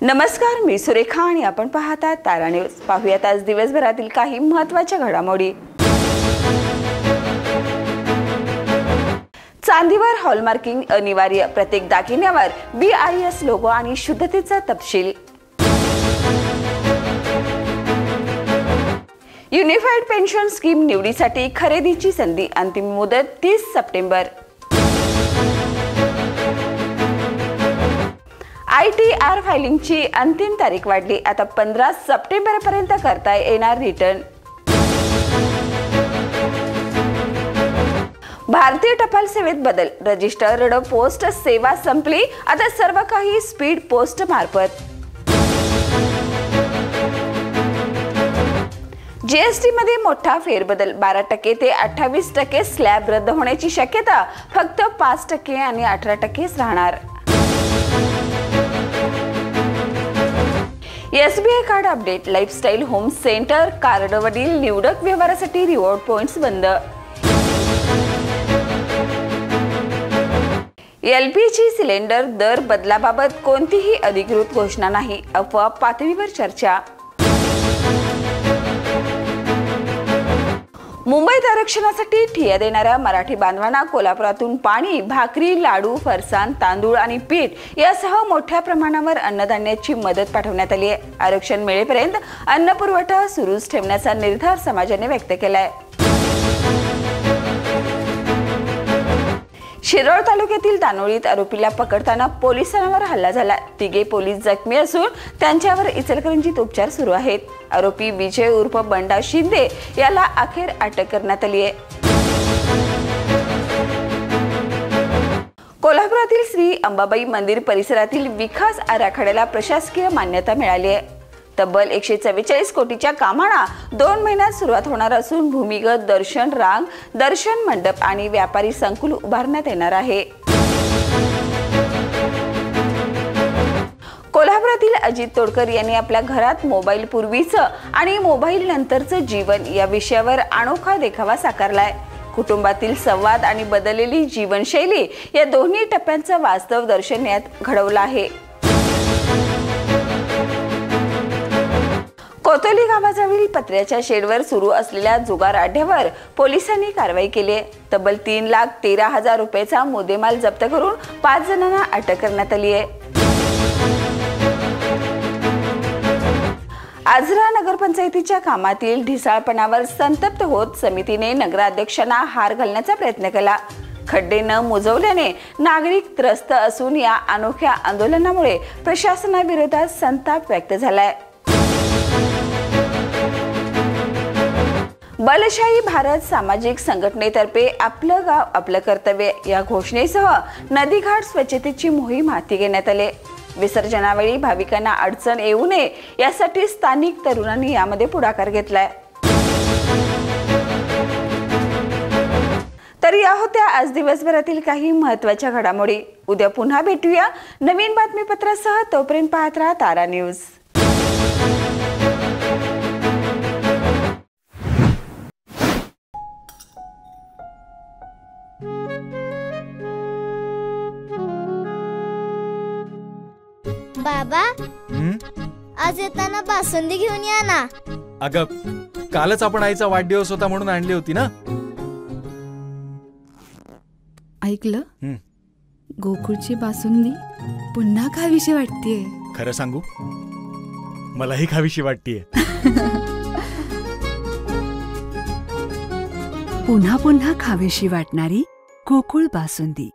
नमस्कार, मी सुरेखा आणि आपण पाहता तारा न्यूज। पाहूयात आज दिवसभरातील काही महत्त्वाच्या घडामोडी। चांदीवर हॉलमार्किंग अनिवार्य, प्रत्येक दागिन्यावर BIS लोगो आणि शुद्धतेचा तपशील। युनिफाईड पेन्शन स्कीम निवडीसाठी खरेदीची संधी, अंतिम मुदत 30 सप्टेंबर। ITR फायलिंगची अंतिम तारीख वाढली, आता 15 सप्टेंबर पर्यंत करता येणार रिटर्न। भारतीय टपाल सेवेत बदल, रजिस्टर्ड पोस्ट सेवा संपली, आता सर्व काही स्पीड पोस्ट मार्फत। GST मध्ये मोठा फेरबदल, 12% ते 28% स्लॅब रद्द होण्याची शक्यता, फक्त 5% आणि 18%च राहणार। SBI card update, lifestyle home centre कार्डवरील निवडक व्यवहारासाठी रिवॉर्ड पॉइंट्स बंद। LPG सिलेंडर दर बदलाबाबत कोणतीही अधिकृत घोषणा नाही, अफवा पातळीवर चर्चा। मुंबईत आरक्षणासाठी ठिय्या देणाऱ्या मराठी बांधवांना कोल्हापुरातून पाणी, भाकरी, लाडू, फरसाण, तांदूळ आणि पीठ यासह मोठ्या प्रमाणावर अन्नधान्याची मदत पाठवण्यात आली आहे। आरक्षण मिळेपर्यंत अन्न पुरवठा सुरूच ठेवण्याचा निर्धार समाजाने व्यक्त केलाय। शिरोळ तालुक्यातील दानोळीत आरोपीला पकडताना पोलिसांवर हल्ला झाला, 3 पोलीस जखमी असून त्यांच्यावर इचलकरंजीत उपचार सुरू आहेत। आरोपी विजय उर्फ बंडा शिंदे याला अखेर अटक करण्यात आली आहे। कोल्हापुरातील श्री अंबाबाई मंदिर परिसरातील विकास आराखड्याला प्रशासकीय मान्यता मिळाली आहे। तब्बल 144 कोटीच्या कामांना 2 महिन्यात सुरुवात होणार असून भूमिगत दर्शन रांग, दर्शन मंडप आणि व्यापारी संकुल उभारण्यात येणार आहे। कोल्हापुरातील अजित तोडकर यांनी आपल्या घरात मोबाईल पूर्वीचं आणि मोबाईल नंतरचं जीवन या विषयावर अनोखा देखावा साकारलाय। कुटुंबातील संवाद आणि बदललेली जीवनशैली या दोन्ही टप्प्यांचं वास्तव दर्शन यात घडवलं आहे। कोतोली गावाजवळील पत्र्याच्या शेडवर सुरू असलेल्या जुगार अड्ड्यावर पोलिसांनी कारवाई केली आहे। तब्बल 3,13,000 रुपयाचा मुद्देमाल जप्त करून 5 जणांना अटक करण्यात आली आहे। आजरा नगरपंचायतीच्या कामातील ढिसाळपणावर संतप्त होत समितीने नगराध्यक्षांना हार घालण्याचा प्रयत्न केला। खड्डे न मुजवल्याने नागरिक त्रस्त असून या अनोख्या आंदोलनामुळे प्रशासनाविरोधात संताप व्यक्त झालाय। बलशाही भारत सामाजिक संघटनेतर्फे आपलं गाव आपलं कर्तव्य या घोषणेसह नदीघाट स्वच्छतेची मोहीम हाती घेण्यात आली। विसर्जनावेळी भाविकांना अडचण येऊ नये यासाठी स्थानिक तरुणांनी यामध्ये पुढाकार घेतलाय। तर या होत्या आज दिवसभरातील काही महत्त्वाच्या घडामोडी। उद्या पुन्हा भेटूया नवीन बातमीपत्रासह, तोपर्यंत पाहत राहा तारा न्यूज। बाबा, आज येताना बासुंदी घेऊन या ना। अगं, कालच आपण आईचा वाढदिवस होता म्हणून आणली होती ना। ऐकलं, गोकुळची बासुंदी पुन्हा खावीशी वाटतेय। खरं सांगू, मलाही खावीशी वाटतेय। पुन्हा पुन्हा खावीशी वाटणारी गोकुळ बासुंदी।